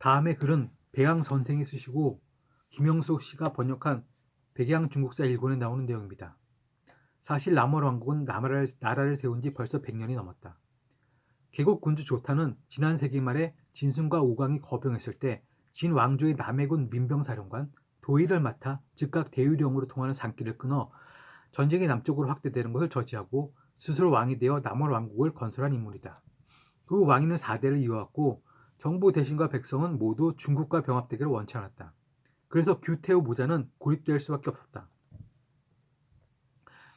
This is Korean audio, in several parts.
다음에 글은 백양 선생이 쓰시고 김영수 씨가 번역한 백양 중국사 1권에 나오는 내용입니다. 사실 남월 왕국은 나라를 세운 지 벌써 100년이 넘었다. 개국 군주 조타는 지난 세기 말에 진순과 오광이 거병했을 때 진 왕조의 남해군 민병사령관 도의를 맡아 즉각 대유령으로 통하는 산길을 끊어 전쟁이 남쪽으로 확대되는 것을 저지하고 스스로 왕이 되어 남월 왕국을 건설한 인물이다. 그 왕위는 4대를 이어왔고 정부 대신과 백성은 모두 중국과 병합되기를 원치 않았다. 그래서 규태우 모자는 고립될 수밖에 없었다.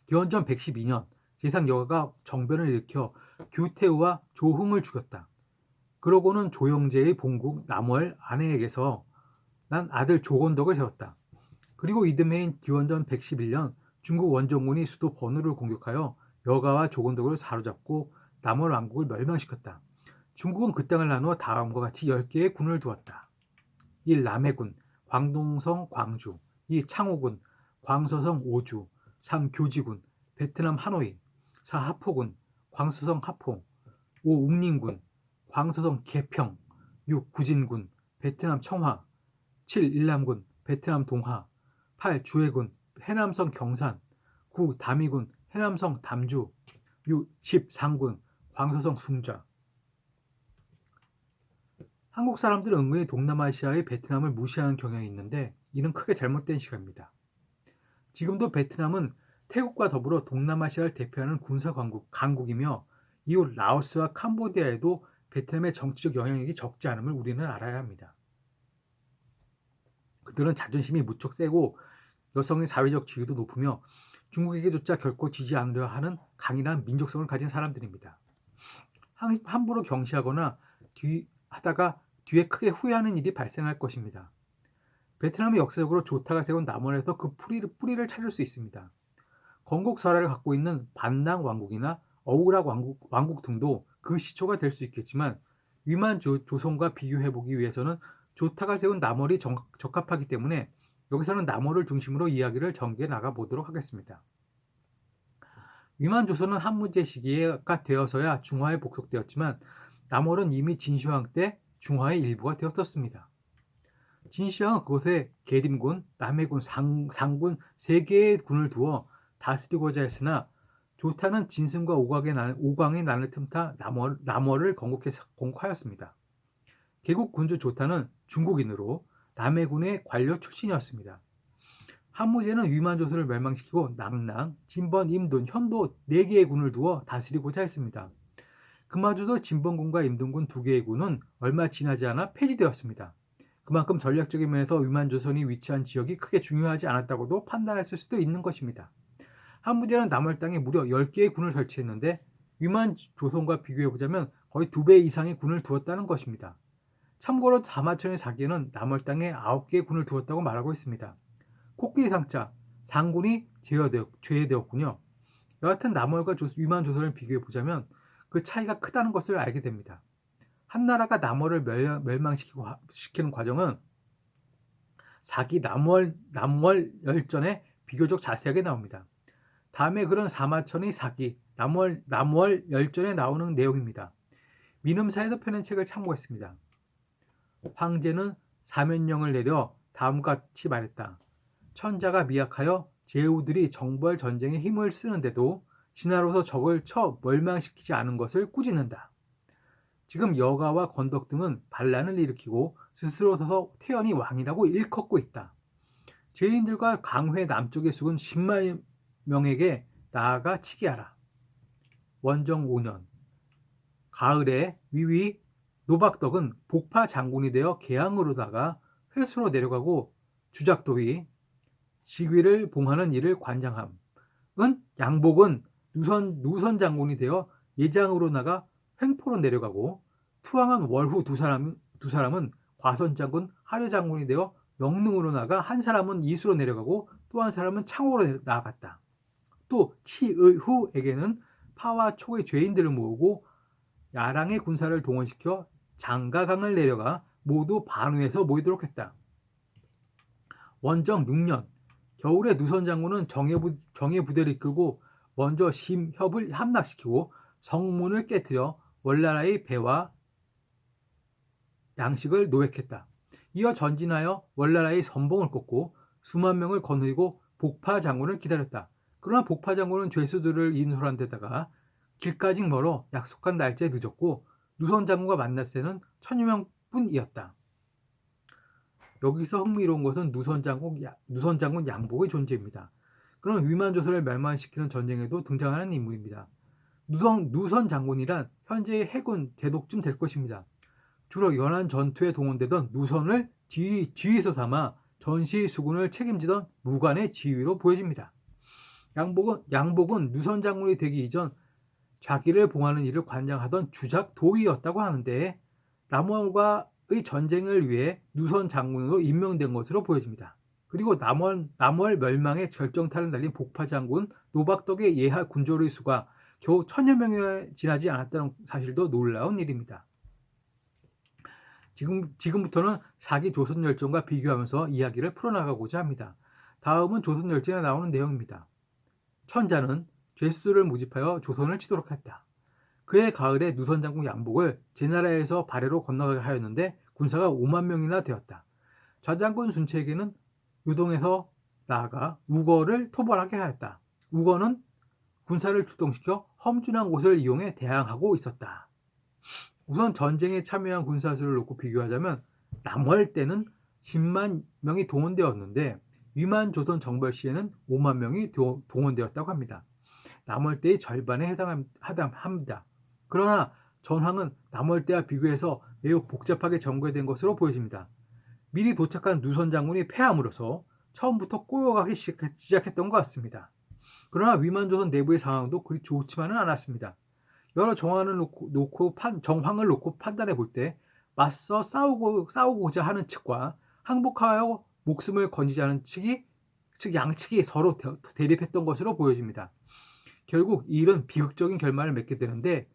기원전 112년 제상 여가가 정변을 일으켜 규태우와 조흥을 죽였다. 그러고는 조영제의 본국 남월 아내에게서 난 아들 조건덕을 세웠다. 그리고 이듬해인 기원전 111년 중국 원정군이 수도 번우를 공격하여 여가와 조건덕을 사로잡고 남월 왕국을 멸망시켰다. 중국은 그 땅을 나누어 다음과 같이 10개의 군을 두었다. 1. 남해군, 광동성 광주. 2. 창호군, 광서성 오주. 3. 교지군, 베트남 하노이. 4. 하포군, 광서성 하포. 5. 웅寧군, 광서성 개평. 6. 구진군, 베트남 청화. 7. 일남군, 베트남 동하. 8. 주해군, 해남성 경산. 9. 담이군, 해남성 담주. 10. 상군, 광서성 숭자. 한국 사람들은 은근히 동남아시아의 베트남을 무시하는 경향이 있는데 이는 크게 잘못된 시각입니다. 지금도 베트남은 태국과 더불어 동남아시아를 대표하는 군사 강국이며 이후 라오스와 캄보디아에도 베트남의 정치적 영향력이 적지 않음을 우리는 알아야 합니다. 그들은 자존심이 무척 세고 여성의 사회적 지위도 높으며 중국에게조차 결코 지지 않으려 하는 강인한 민족성을 가진 사람들입니다. 함부로 경시하거나 하다가 뒤에 크게 후회하는 일이 발생할 것입니다. 베트남이 역사적으로 조타가 세운 남원에서 그 뿌리를 찾을 수 있습니다. 건국설화를 갖고 있는 반낭 왕국이나 어우락 왕국 등도 그 시초가 될 수 있겠지만 위만 조선과 비교해보기 위해서는 조타가 세운 남월이 적합하기 때문에 여기서는 남월을 중심으로 이야기를 전개해 나가보도록 하겠습니다. 위만 조선은 한문제 시기가 되어서야 중화에 복속되었지만 남월은 이미 진시황 때 중화의 일부가 되었었습니다. 진시황은 그곳에 계림군, 남해군, 상군 3개의 군을 두어 다스리고자 했으나 조타는 진승과 오광의 난을 틈타 남월을 건국하였습니다. 개국 군주 조타는 중국인으로 남해군의 관료 출신이었습니다. 한무제는 위만조선을 멸망시키고 낙랑, 진번, 임돈, 현도 4개의 군을 두어 다스리고자 했습니다. 그마저도 진번군과 임돈군 2개의 군은 얼마 지나지 않아 폐지되었습니다. 그만큼 전략적인 면에서 위만조선이 위치한 지역이 크게 중요하지 않았다고도 판단했을 수도 있는 것입니다. 한무제는 남월 땅에 무려 10개의 군을 설치했는데 위만조선과 비교해보자면 거의 2배 이상의 군을 두었다는 것입니다. 참고로 다마천의 사기에는 남월 땅에 9개의 군을 두었다고 말하고 있습니다. 코끼리 상자, 상군이 제외되었군요. 여하튼 남월과 위만조선을 비교해보자면 그 차이가 크다는 것을 알게 됩니다. 한 나라가 남월을 멸망시키는 과정은 사기 남월 열전에 비교적 자세하게 나옵니다. 다음에 그런 사마천의 사기 남월 열전에 나오는 내용입니다. 민음사에서 펴낸 책을 참고했습니다. 황제는 사면령을 내려 다음과 같이 말했다. 천자가 미약하여 제후들이 정벌 전쟁에 힘을 쓰는데도 신하로서 적을 쳐 멸망시키지 않은 것을 꾸짖는다. 지금 여가와 건덕 등은 반란을 일으키고 스스로 서서 태연히 왕이라고 일컫고 있다. 죄인들과 강회 남쪽에 숙은 10만 명에게 나아가 치기하라. 원정 5년 가을에 위위 노박덕은 복파 장군이 되어 계양으로다가 회수로 내려가고 주작도위 직위를 봉하는 일을 관장함. 양복은 누선 장군이 되어 예장으로 나가 횡포로 내려가고 투항한 월후 두 사람은 과선 장군 하려 장군이 되어 영릉으로 나가 한 사람은 이수로 내려가고 또 한 사람은 창호로 나아갔다. 또 치의후에게는 파와 촉의 죄인들을 모으고 야랑의 군사를 동원시켜 장가강을 내려가 모두 반우에서 모이도록 했다. 원정 6년 겨울에 누선 장군은 정예 부대를 이끌고 먼저 심협을 함락시키고 성문을 깨뜨려 월나라의 배와 양식을 노획했다. 이어 전진하여 월나라의 선봉을 꺾고 수만 명을 거느리고 복파 장군을 기다렸다. 그러나 복파 장군은 죄수들을 인솔한 데다가 길까지 멀어 약속한 날짜에 늦었고 누선 장군과 만났을 때는 1000여 명뿐이었다. 여기서 흥미로운 것은 누선 장군 양복의 존재입니다. 그런 위만 조선을 멸망시키는 전쟁에도 등장하는 인물입니다. 누선 장군이란 현재의 해군 제독쯤 될 것입니다. 주로 연안 전투에 동원되던 누선을 지휘소 삼아 전시 수군을 책임지던 무관의 지휘로 보여집니다. 양복은 누선 장군이 되기 이전 자기를 봉하는 일을 관장하던 주작 도위였다고 하는데 남월과의 전쟁을 위해 누선 장군으로 임명된 것으로 보여집니다. 그리고 남월 멸망의 결정타를 날린 복파 장군 노박덕의 예하 군졸의 수가 겨우 1000여 명이 지나지 않았다는 사실도 놀라운 일입니다. 지금부터는 4기 조선열전과 비교하면서 이야기를 풀어나가고자 합니다. 다음은 조선열전에 나오는 내용입니다. 천자는 죄수들을 모집하여 조선을 치도록 했다. 그해 가을에 누선장군 양복을 제나라에서 발해로 건너가게 하였는데 군사가 5만 명이나 되었다. 좌장군 순책에게는 요동에서 나아가 우거를 토벌하게 하였다. 우거는 군사를 출동시켜 험준한 곳을 이용해 대항하고 있었다. 우선 전쟁에 참여한 군사 수를 놓고 비교하자면 남월 때는 10만 명이 동원되었는데 위만 조선 정벌 시에는 5만 명이 동원되었다고 합니다. 남월 때의 절반에 해당합니다. 그러나 전황은 남월 때와 비교해서 매우 복잡하게 전개된 것으로 보여집니다. 미리 도착한 누선 장군이 패함으로써 처음부터 꼬여가기 시작했던 것 같습니다. 그러나 위만조선 내부의 상황도 그리 좋지만은 않았습니다. 여러 정황을 놓고 판단해 볼 때 맞서 싸우고자 하는 측과 항복하여 목숨을 건지자는 양측이 서로 대립했던 것으로 보여집니다. 결국 이 일은 비극적인 결말을 맺게 되는데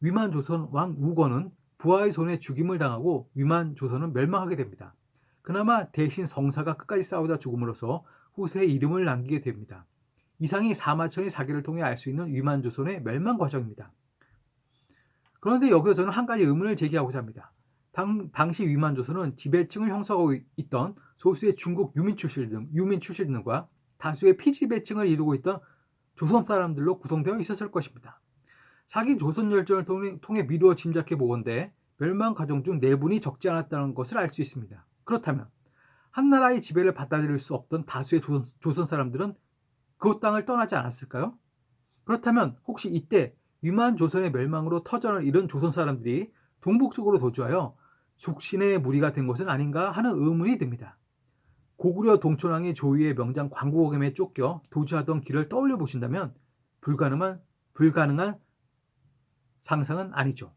위만조선 왕 우거는 부하의 손에 죽임을 당하고 위만조선은 멸망하게 됩니다. 그나마 대신 성사가 끝까지 싸우다 죽음으로써 후세에 이름을 남기게 됩니다. 이상이 사마천의 사기를 통해 알 수 있는 위만조선의 멸망 과정입니다. 그런데 여기서 저는 한 가지 의문을 제기하고자 합니다. 당시 위만조선은 지배층을 형성하고 있던 소수의 중국 유민 출신들과 다수의 피지배층을 이루고 있던 조선 사람들로 구성되어 있었을 것입니다. 사기 조선열전을 통해 미루어 짐작해 보건대 멸망 과정 중 내분이 적지 않았다는 것을 알 수 있습니다. 그렇다면 한나라의 지배를 받아들일 수 없던 다수의 조선 사람들은 그 땅을 떠나지 않았을까요? 그렇다면 혹시 이때 위만조선의 멸망으로 터전을 잃은 조선 사람들이 동북쪽으로 도주하여 죽신의 무리가 된 것은 아닌가 하는 의문이 듭니다. 고구려 동촌왕의 조위의 명장 광고겸에 쫓겨 도주하던 길을 떠올려 보신다면 불가능한 상상은 아니죠.